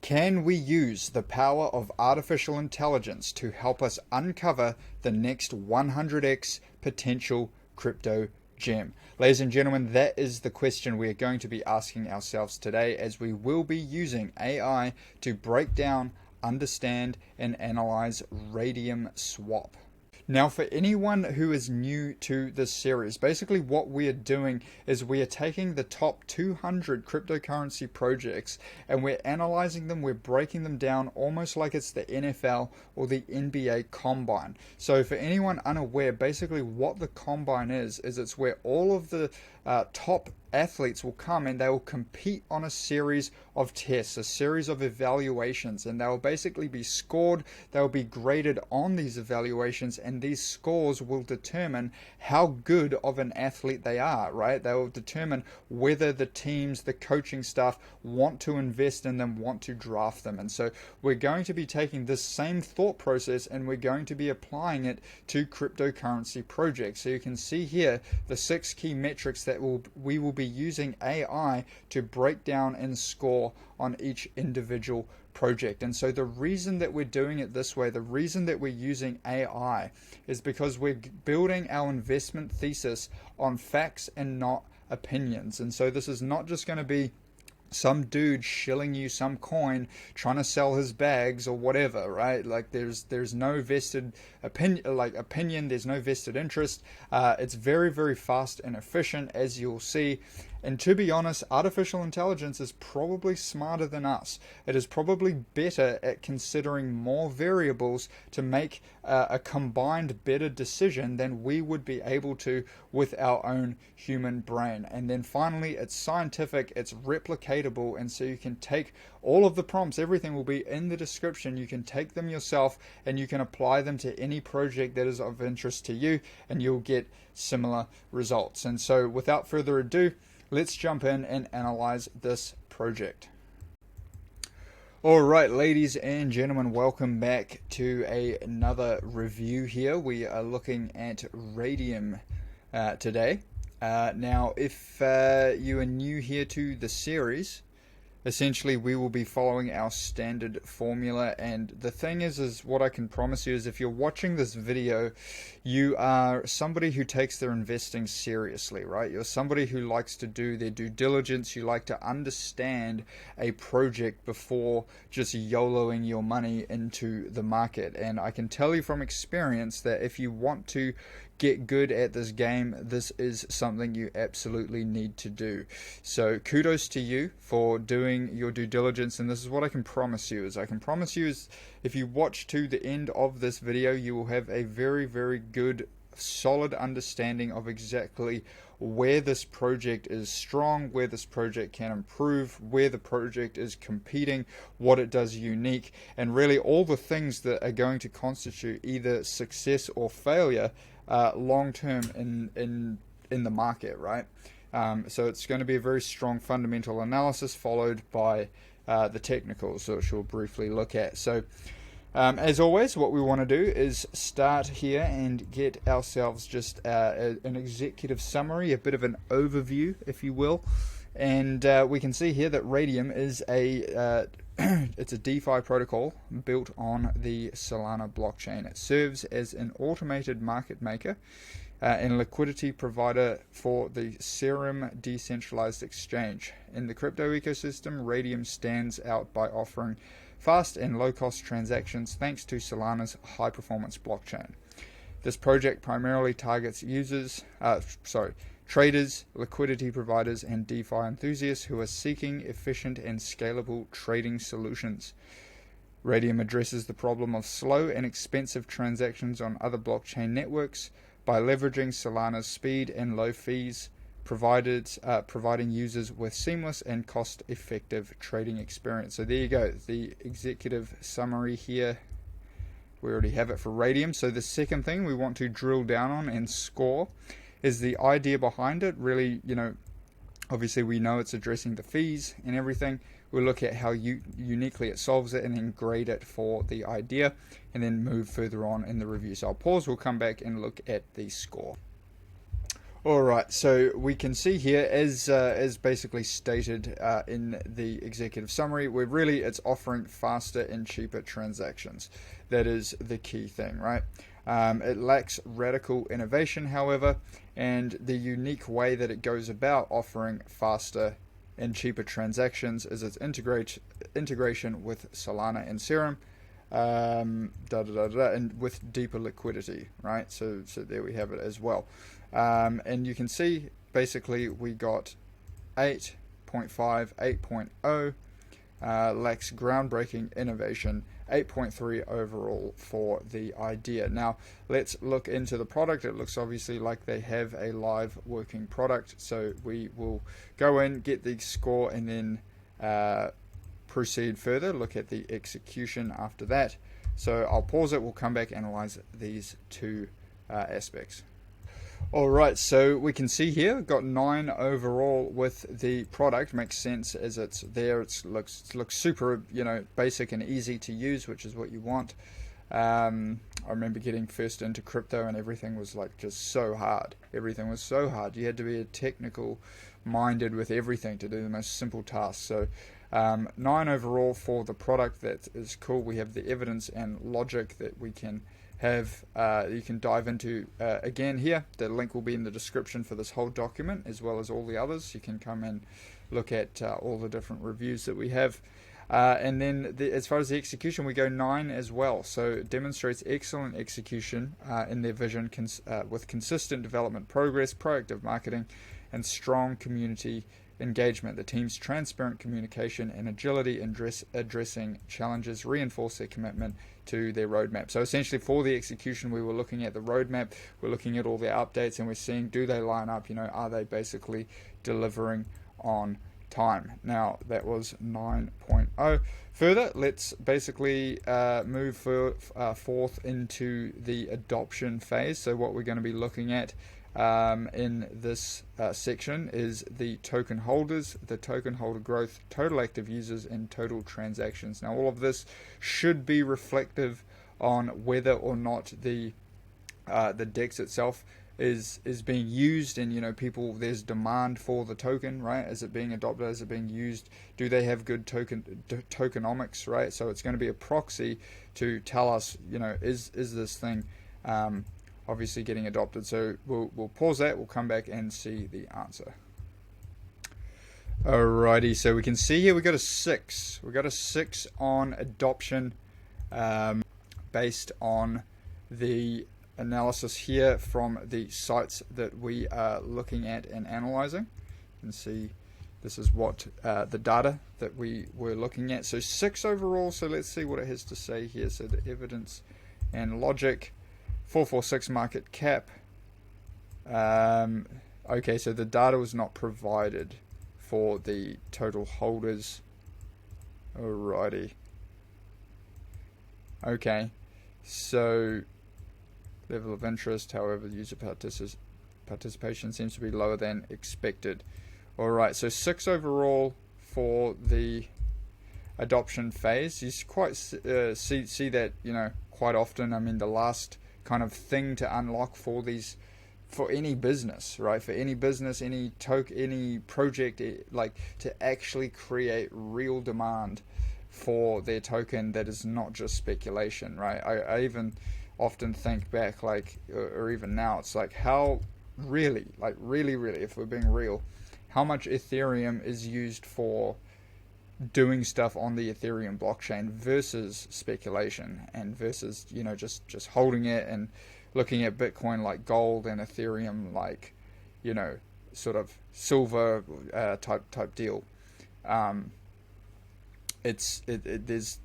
Can we use the power of artificial intelligence to help us uncover the next 100x potential crypto gem? Ladies and gentlemen, that is the question we are going to be asking ourselves today, as we will be using AI to break down, understand, and analyze Raydium swap. Now, for anyone who is new to this series, basically what we are doing is we are taking the top 200 cryptocurrency projects and we're analyzing them, we're breaking them down almost like it's the NFL or the NBA Combine. So for anyone unaware, basically what the Combine is it's where all of the top athletes will come and they will compete on a series of tests, a series of evaluations, and they will basically be scored, they will be graded on these evaluations, and these scores will determine how good of an athlete they are, right? They will determine whether the teams, the coaching staff want to invest in them, want to draft them. And so we're going to be taking this same thought process and we're going to be applying it to cryptocurrency projects. So you can see here the 6 key metrics that we will be using AI to break down and score on each individual project. And so the reason that we're doing it this way, the reason that we're using AI, is because we're building our investment thesis on facts and not opinions. And so this is not just going to be some dude shilling you some coin trying to sell his bags or whatever, right? Like there's no vested opinion, there's no vested interest. It's very, very fast and efficient, as you'll see. And to be honest, artificial intelligence is probably smarter than us. It is probably better at considering more variables to make a combined better decision than we would be able to with our own human brain. And then finally, it's scientific, it's replicatable, and so you can take all of the prompts, everything will be in the description. You can take them yourself and you can apply them to any project that is of interest to you, and you'll get similar results. And so without further ado, let's jump in and analyze this project. All right, ladies and gentlemen, welcome back to another review here. We are looking at Raydium today. Now, if you are new here to the series, essentially we will be following our standard formula. And the thing is what I can promise you is, if you're watching this video, you are somebody who takes their investing seriously, right? You're somebody who likes to do their due diligence. You like to understand a project before just YOLOing your money into the market. And I can tell you from experience that if you want to get good at this game, this is something you absolutely need to do. So kudos to you for doing your due diligence. And this is what I can promise you, is if you watch to the end of this video, you will have a very, very good, solid understanding of exactly where this project is strong, where this project can improve, where the project is competing, what it does unique, and really all the things that are going to constitute either success or failure long term in the market, right? So it's going to be a very strong fundamental analysis followed by the technicals, which we'll briefly look at. So as always, what we want to do is start here and get ourselves just an executive summary, a bit of an overview, if you will. And we can see here that Raydium is it's a DeFi protocol built on the Solana blockchain. It serves as an automated market maker and liquidity provider for the Serum decentralized exchange. In the crypto ecosystem, Raydium stands out by offering fast and low-cost transactions thanks to Solana's high-performance blockchain. This project primarily targets traders, liquidity providers, and DeFi enthusiasts who are seeking efficient and scalable trading solutions. Raydium addresses the problem of slow and expensive transactions on other blockchain networks by leveraging Solana's speed and low fees, providing users with seamless and cost-effective trading experience. So there you go, the executive summary here. We already have it for Raydium. So the second thing we want to drill down on and score is the idea behind it. Really, obviously we know it's addressing the fees and everything. We'll look at how uniquely it solves it and then grade it for the idea and then move further on in the review. So I'll pause, we'll come back and look at the score. All right, so we can see here, as basically stated in the executive summary, it's offering faster and cheaper transactions. That is the key thing, right? It lacks radical innovation, however, and the unique way that it goes about offering faster and cheaper transactions is its integration with Solana and Serum, and with deeper liquidity, right? So there we have it as well. And you can see basically we got 8.5, 8.0, lacks groundbreaking innovation, 8.3 overall for the idea. Now let's look into the product. It looks obviously like they have a live working product, so we will go in, get the score, and then proceed further, look at the execution after that. So I'll pause it, we'll come back, analyze these two aspects. Alright, so we can see here, got 9 overall with the product. Makes sense as it's there. It looks super, basic and easy to use, which is what you want. I remember getting first into crypto and everything was like just so hard. Everything was so hard. You had to be a technical minded with everything to do the most simple tasks. So 9 overall for the product. That is cool. We have the evidence and logic that we can have, you can dive into again here. The link will be in the description for this whole document, as well as all the others. You can come and look at all the different reviews that we have. And then as far as the execution, we go 9 as well. So it demonstrates excellent execution in their vision, with consistent development progress, proactive marketing, and strong community engagement. The team's transparent communication and agility in addressing challenges reinforce their commitment to their roadmap. So essentially for the execution, we were looking at the roadmap, we're looking at all the updates, and we're seeing, do they line up, are they basically delivering on time. Now that was 9.0. Further, let's basically move forth into the adoption phase. So what we're going to be looking at in this section is the token holders, the token holder growth, total active users, and total transactions. Now all of this should be reflective on whether or not the DEX itself is being used, and people, there's demand for the token, right? Is it being adopted? Is it being used? Do they have good tokenomics, right? So it's going to be a proxy to tell us, is this thing obviously getting adopted. So we'll pause that, we'll come back and see the answer. Alrighty, so we can see here we got a 6. We got a 6 on adoption, based on the analysis here from the sites that we are looking at and analyzing. You can see this is what the data that we were looking at. So 6 overall. So let's see what it has to say here. So the evidence and logic, 446 market cap. Okay, so the data was not provided for the total holders. Alrighty. Okay, so level of interest, however, user participation seems to be lower than expected. Alright, so 6 overall for the adoption phase. You quite see that, quite often. I mean, the last kind of thing to unlock for these, for any business, right? For any business, any project, like to actually create real demand for their token that is not just speculation, right? I even often think back, or even now, it's like how really, if we're being real, how much Ethereum is used for doing stuff on the Ethereum blockchain versus speculation, and versus just holding it and looking at Bitcoin like gold and Ethereum like sort of silver type deal. There's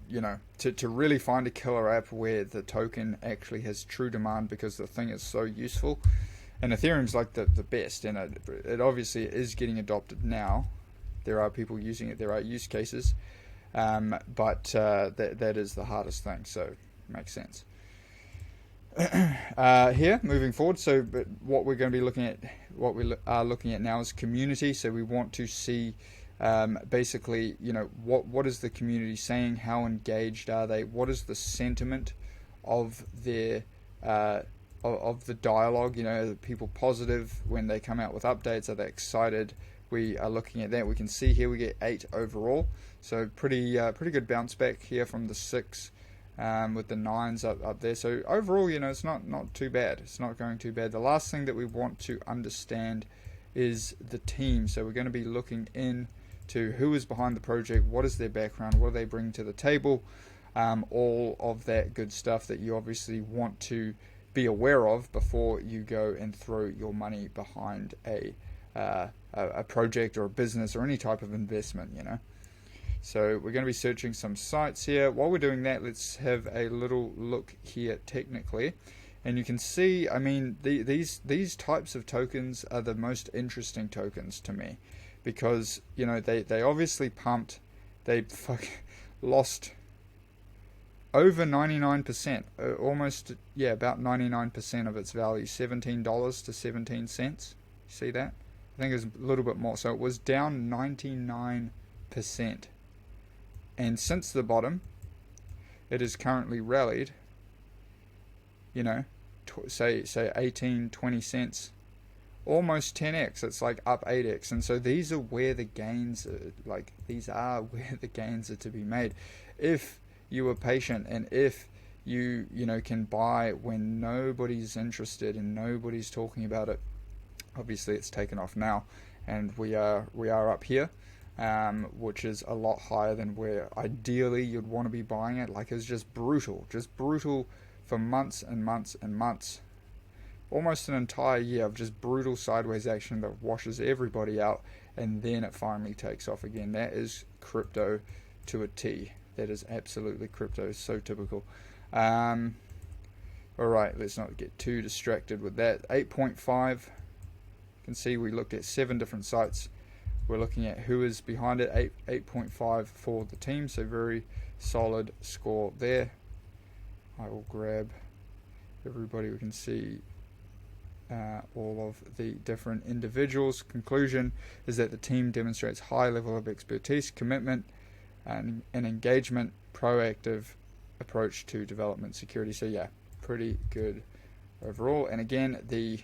to really find a killer app where the token actually has true demand because the thing is so useful, and Ethereum's like the best, and it obviously is getting adopted now. There are people using it, there are use cases, but that is the hardest thing, so it makes sense. Here, moving forward, but what we're going to be looking at, what we are looking at now is community. So we want to see basically, what is the community saying? How engaged are they? What is the sentiment of their of the dialogue. You know, are people positive when they come out with updates? Are they excited? We are looking at that. We can see here we get 8 overall, so pretty good bounce back here from the 6, with the 9s up there. So overall, you know, it's not too bad. It's not going too bad. The last thing that we want to understand is the team. So we're going to be looking into who is behind the project, what is their background, what do they bring to the table, all of that good stuff that you obviously want to be aware of before you go and throw your money behind a project or a business or any type of investment, you know. So we're going to be searching some sites here. While we're doing that, let's have a little look here technically. And you can see, I mean, these types of tokens are the most interesting tokens to me, because, you know, they obviously pumped, they lost over 99%, almost, yeah, about 99% of its value, $17 to 17 cents. You see that? I think it was a little bit more. So it was down 99%. And since the bottom, it is currently rallied, you know, say 18, 20 cents, almost 10x. It's like up 8x. And so these are where the gains are, these are where the gains are to be made. If you are patient, and if you know, can buy when nobody's interested and nobody's talking about it. Obviously it's taken off now, and we are up here, which is a lot higher than where ideally you'd want to be buying it. Like, it's just brutal for months and months and months, almost an entire year of just brutal sideways action that washes everybody out, and then it finally takes off again. That is crypto to a T. That is absolutely crypto. So typical. Alright, let's not get too distracted with that. 8.5. You can see we looked at 7 different sites. We're looking at who is behind it. 8.5 for the team, so very solid score there. I will grab everybody. We can see all of the different individuals. Conclusion is that the team demonstrates high level of expertise, commitment, and engagement, proactive approach to development security. So yeah, pretty good overall. And again, the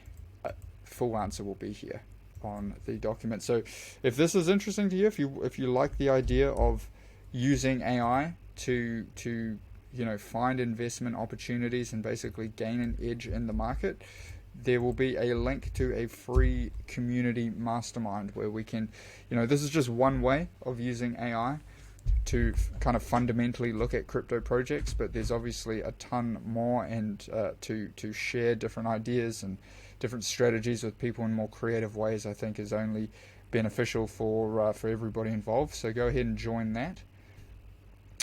full answer will be here on the document. So if this is interesting to you, if you like the idea of using AI to you know, find investment opportunities and basically gain an edge in the market, there will be a link to a free community mastermind where we can, you know, this is just one way of using AI to kind of fundamentally look at crypto projects, but there's obviously a ton more, and to share different ideas and different strategies with people in more creative ways, I think is only beneficial for everybody involved. So go ahead and join that.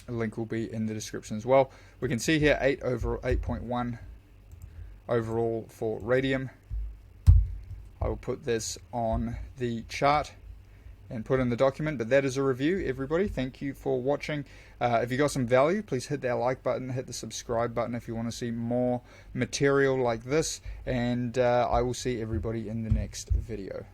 A link will be in the description as well. We can see here 8.1 overall for Raydium. I will put this on the chart and put in the document, but that is a review, everybody. Thank you for watching. If you got some value, please hit that like button, hit the subscribe button if you want to see more material like this, and I will see everybody in the next video.